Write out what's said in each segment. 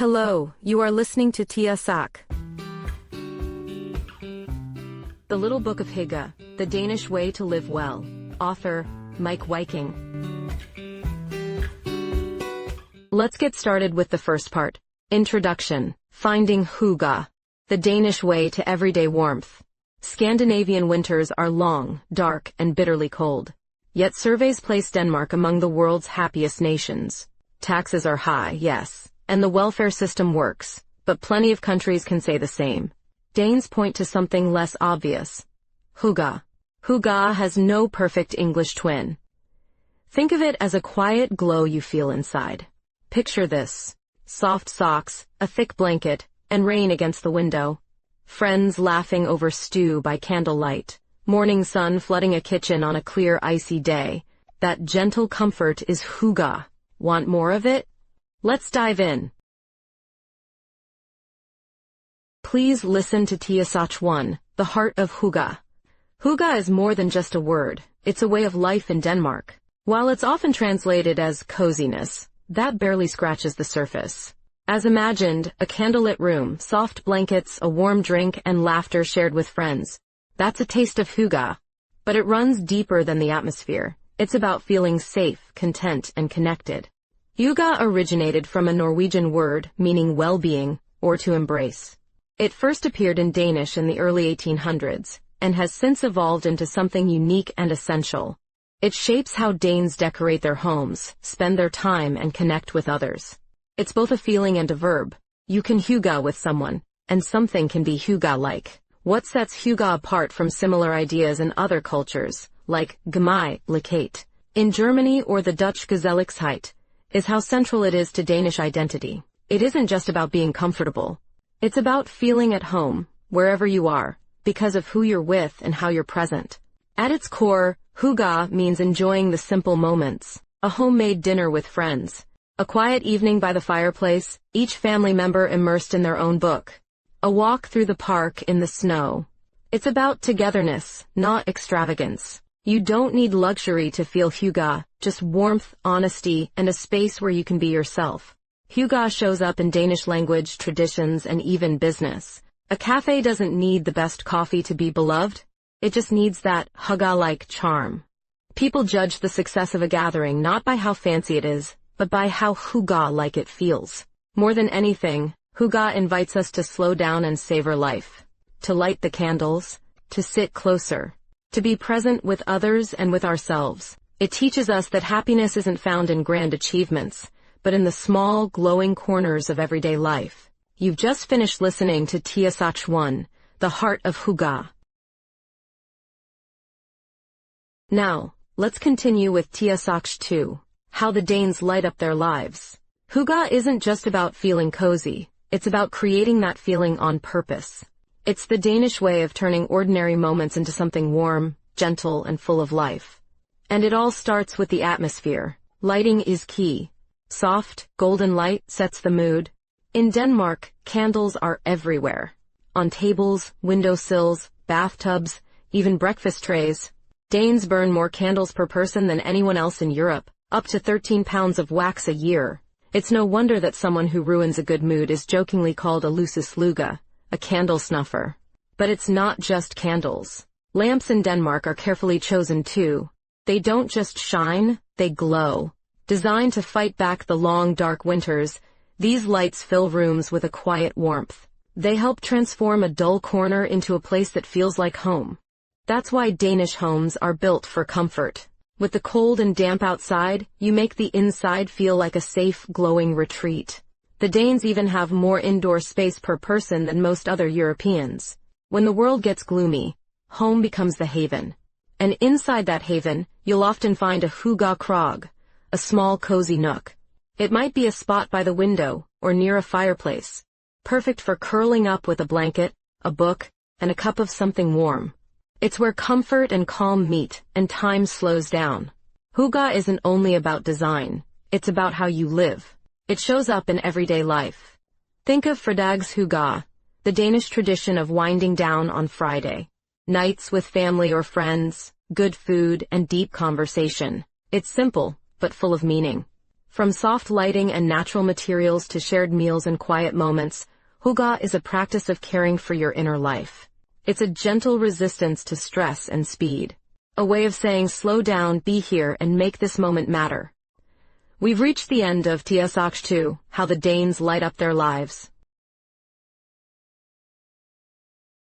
Hello, you are listening to Tia Sách. The Little Book of Hygge, The Danish Way to Live Well. Author, Meik Wiking. Let's get started with the first part. Introduction. Finding Hygge. The Danish way to everyday warmth. Scandinavian winters are long, dark, and bitterly cold. Yet surveys place Denmark among the world's happiest nations. Taxes are high, yes, and the welfare system works, but plenty of countries can say the same. Danes point to something less obvious. Hygge. Hygge has no perfect English twin. Think of it as a quiet glow you feel inside. Picture this. Soft socks, a thick blanket, and rain against the window. Friends laughing over stew by candlelight. Morning sun flooding a kitchen on a clear, icy day. That gentle comfort is Hygge. Want more of it? Let's dive in. Please listen to Tia Sách 1, The Heart of Hygge. Hygge is more than just a word. It's a way of life in Denmark. While it's often translated as coziness, that barely scratches the surface. As imagined, a candlelit room, soft blankets, a warm drink, and laughter shared with friends. That's a taste of Hygge. But it runs deeper than the atmosphere. It's about feeling safe, content, and connected. Hygge originated from a Norwegian word meaning well-being, or to embrace. It first appeared in Danish in the early 1800s, and has since evolved into something unique and essential. It shapes how Danes decorate their homes, spend their time, and connect with others. It's both a feeling and a verb. You can hygge with someone, and something can be hygge-like. What sets Hygge apart from similar ideas in other cultures, like gemeenskap, in Germany or the Dutch gezelligheid, is how central it is to Danish identity. It isn't just about being comfortable. It's about feeling at home, wherever you are, because of who you're with and how you're present. At its core, hygge means enjoying the simple moments. A homemade dinner with friends. A quiet evening by the fireplace, each family member immersed in their own book. A walk through the park in the snow. It's about togetherness, not extravagance. You don't need luxury to feel hygge, just warmth, honesty, and a space where you can be yourself. Hygge shows up in Danish language, traditions, and even business. A cafe doesn't need the best coffee to be beloved. It just needs that hygge-like charm. People judge the success of a gathering not by how fancy it is, but by how hygge-like it feels. More than anything, hygge invites us to slow down and savor life. To light the candles, to sit closer, to be present with others and with ourselves. It teaches us that happiness isn't found in grand achievements, but in the small, glowing corners of everyday life. You've just finished listening to Tia Sách 1, The Heart of Hygge. Now, let's continue with Tia Sách 2, How the Danes Light Up Their Lives. Hygge isn't just about feeling cozy, it's about creating that feeling on purpose. It's the Danish way of turning ordinary moments into something warm, gentle, and full of life. And it all starts with the atmosphere. Lighting is key. Soft, golden light sets the mood. In Denmark, candles are everywhere. On tables, windowsills, bathtubs, even breakfast trays. Danes burn more candles per person than anyone else in Europe, up to 13 pounds of wax a year. It's no wonder that someone who ruins a good mood is jokingly called a lysesluger, a candle snuffer. But it's not just candles. Lamps in Denmark are carefully chosen too. They don't just shine, they glow. Designed to fight back the long, dark winters, these lights fill rooms with a quiet warmth. They help transform a dull corner into a place that feels like home. That's why Danish homes are built for comfort. With the cold and damp outside, you make the inside feel like a safe, glowing retreat. The Danes even have more indoor space per person than most other Europeans. When the world gets gloomy, home becomes the haven. And inside that haven, you'll often find a hygge krog, a small cozy nook. It might be a spot by the window or near a fireplace, perfect for curling up with a blanket, a book, and a cup of something warm. It's where comfort and calm meet and time slows down. Hygge isn't only about design, it's about how you live. It shows up in everyday life. Think of fredagshygge, the Danish tradition of winding down on Friday. Nights with family or friends, good food, and deep conversation. It's simple, but full of meaning. From soft lighting and natural materials to shared meals and quiet moments, hygge is a practice of caring for your inner life. It's a gentle resistance to stress and speed. A way of saying slow down, be here, and make this moment matter. We've reached the end of Tia Sách 2, How the Danes Light Up Their Lives.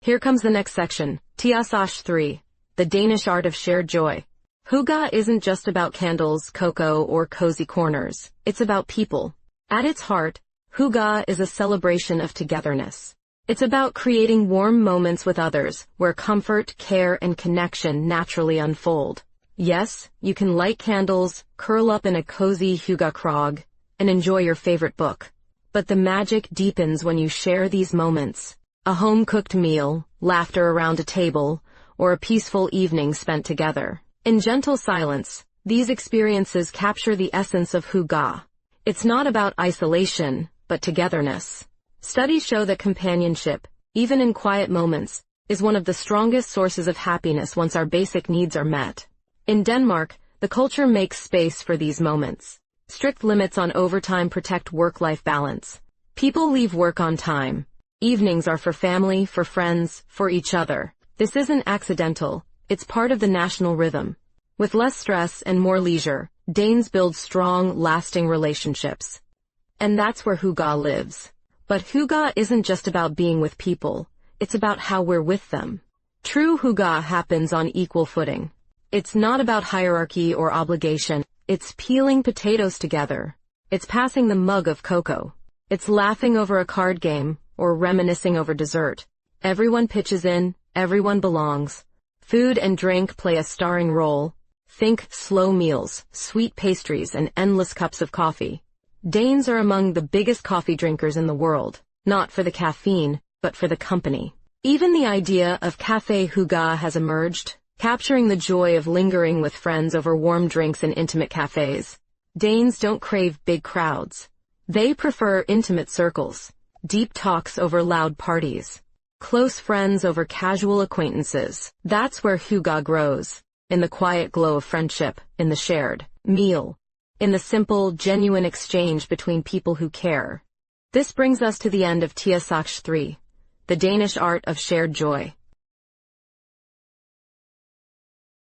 Here comes the next section, Tia Sách 3, The Danish Art of Shared Joy. Hygge isn't just about candles, cocoa, or cozy corners. It's about people. At its heart, hygge is a celebration of togetherness. It's about creating warm moments with others, where comfort, care, and connection naturally unfold. Yes, you can light candles, curl up in a cozy hygge krog, and enjoy your favorite book. But the magic deepens when you share these moments. A home-cooked meal, laughter around a table, or a peaceful evening spent together. In gentle silence, these experiences capture the essence of hygge. It's not about isolation, but togetherness. Studies show that companionship, even in quiet moments, is one of the strongest sources of happiness once our basic needs are met. In Denmark, the culture makes space for these moments. Strict limits on overtime protect work-life balance. People leave work on time. Evenings are for family, for friends, for each other. This isn't accidental. It's part of the national rhythm. With less stress and more leisure, Danes build strong, lasting relationships. And that's where hygge lives. But hygge isn't just about being with people. It's about how we're with them. True hygge happens on equal footing. It's not about hierarchy or obligation. It's peeling potatoes together. It's passing the mug of cocoa. It's laughing over a card game or reminiscing over dessert. Everyone pitches in, everyone belongs. Food and drink play a starring role. Think slow meals, sweet pastries, and endless cups of coffee. Danes are among the biggest coffee drinkers in the world, not for the caffeine, but for the company. Even the idea of café hygge has emerged, capturing the joy of lingering with friends over warm drinks in intimate cafes. Danes don't crave big crowds. They prefer intimate circles, deep talks over loud parties. Close friends over casual acquaintances. That's where hygge grows. In the quiet glow of friendship, in the shared meal, in the simple, genuine exchange between people who care. This brings us to the end of Tia Sách 3, The Danish Art of Shared Joy.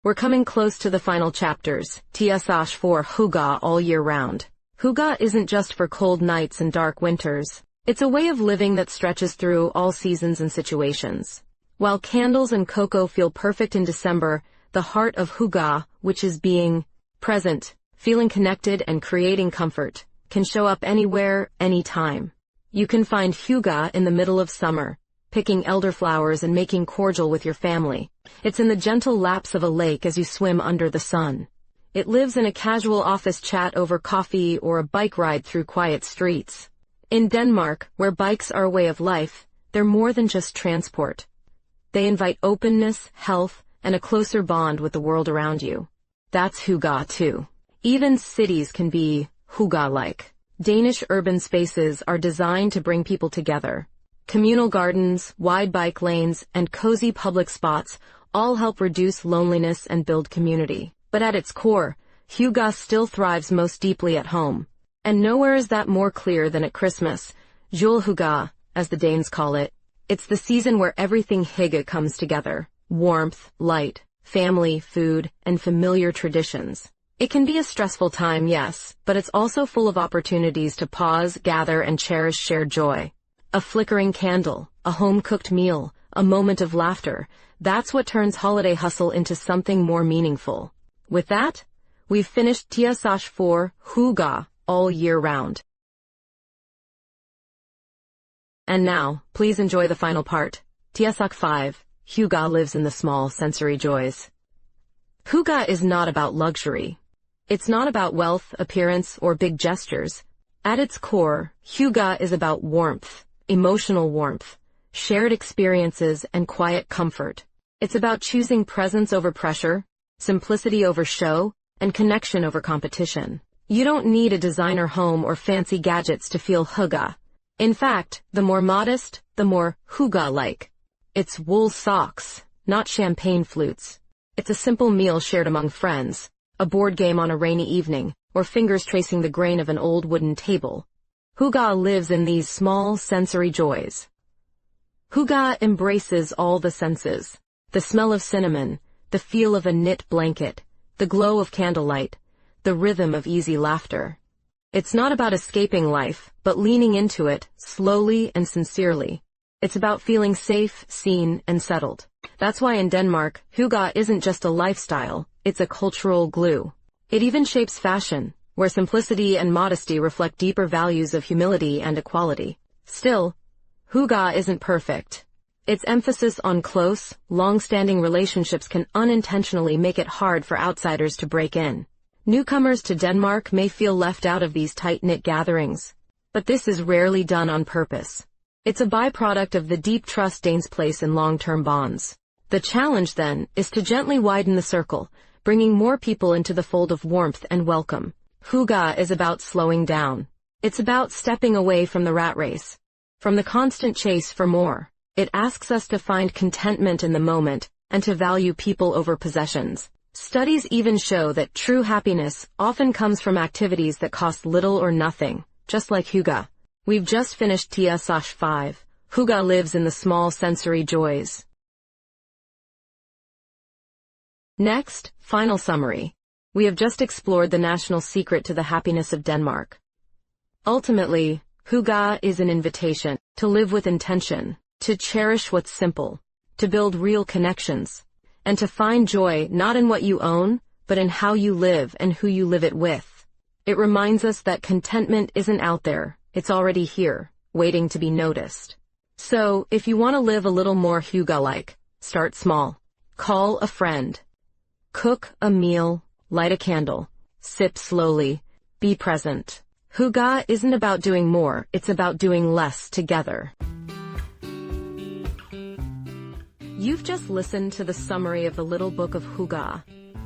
We're coming close to the final chapters, Tia Sách 4, Hygge all year round. Hygge isn't just for cold nights and dark winters. It's a way of living that stretches through all seasons and situations. While candles and cocoa feel perfect in December, the heart of hygge, which is being present, feeling connected, and creating comfort, can show up anywhere, anytime. You can find hygge in the middle of summer, picking elderflowers and making cordial with your family. It's in the gentle laps of a lake as you swim under the sun. It lives in a casual office chat over coffee or a bike ride through quiet streets. In Denmark, where bikes are a way of life, they're more than just transport. They invite openness, health, and a closer bond with the world around you. That's hygge too. Even cities can be hygge-like. Danish urban spaces are designed to bring people together. Communal gardens, wide bike lanes, and cozy public spots all help reduce loneliness and build community. But at its core, hygge still thrives most deeply at home. And nowhere is that more clear than at Christmas, julehygge, as the Danes call it. It's the season where everything hygge comes together. Warmth, light, family, food, and familiar traditions. It can be a stressful time, yes, but it's also full of opportunities to pause, gather, and cherish shared joy. A flickering candle, a home-cooked meal, a moment of laughter. That's what turns holiday hustle into something more meaningful. With that, we've finished Tia Sách 4, Hygge, all year round. And now, please enjoy the final part. Tia Sách 5, Hygge lives in the small sensory joys. Hygge is not about luxury. It's not about wealth, appearance, or big gestures. At its core, hygge is about warmth, emotional warmth, shared experiences, and quiet comfort. It's about choosing presence over pressure, simplicity over show, and connection over competition. You don't need a designer home or fancy gadgets to feel hygge. In fact, the more modest, the more hygge-like. It's wool socks, not champagne flutes. It's a simple meal shared among friends, a board game on a rainy evening, or fingers tracing the grain of an old wooden table. Hygge lives in these small sensory joys. Hygge embraces all the senses. The smell of cinnamon, the feel of a knit blanket, the glow of candlelight, the rhythm of easy laughter. It's not about escaping life, but leaning into it, slowly and sincerely. It's about feeling safe, seen, and settled. That's why in Denmark, hygge isn't just a lifestyle, it's a cultural glue. It even shapes fashion, where simplicity and modesty reflect deeper values of humility and equality. Still, hygge isn't perfect. Its emphasis on close, long-standing relationships can unintentionally make it hard for outsiders to break in. Newcomers to Denmark may feel left out of these tight-knit gatherings, but this is rarely done on purpose. It's a byproduct of the deep trust Danes place in long-term bonds. The challenge, then, is to gently widen the circle, bringing more people into the fold of warmth and welcome. Hygge is about slowing down. It's about stepping away from the rat race, from the constant chase for more. It asks us to find contentment in the moment and to value people over possessions. Studies even show that true happiness often comes from activities that cost little or nothing, just like hygge. We've just finished Tia Sách 5. Hygge lives in the small sensory joys. Next, final summary. We have just explored the national secret to the happiness of Denmark. Ultimately, hygge is an invitation to live with intention, to cherish what's simple, to build real connections, and to find joy not in what you own, but in how you live and who you live it with. It reminds us that contentment isn't out there, it's already here, waiting to be noticed. So, if you want to live a little more hygge-like, start small. Call a friend. Cook a meal, light a candle, sip slowly, be present. Hygge isn't about doing more, it's about doing less together. You've just listened to the summary of the Little Book of Hygge,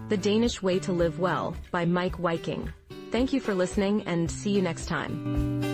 The Danish Way to Live Well, by Meik Wiking. Thank you for listening, and see you next time.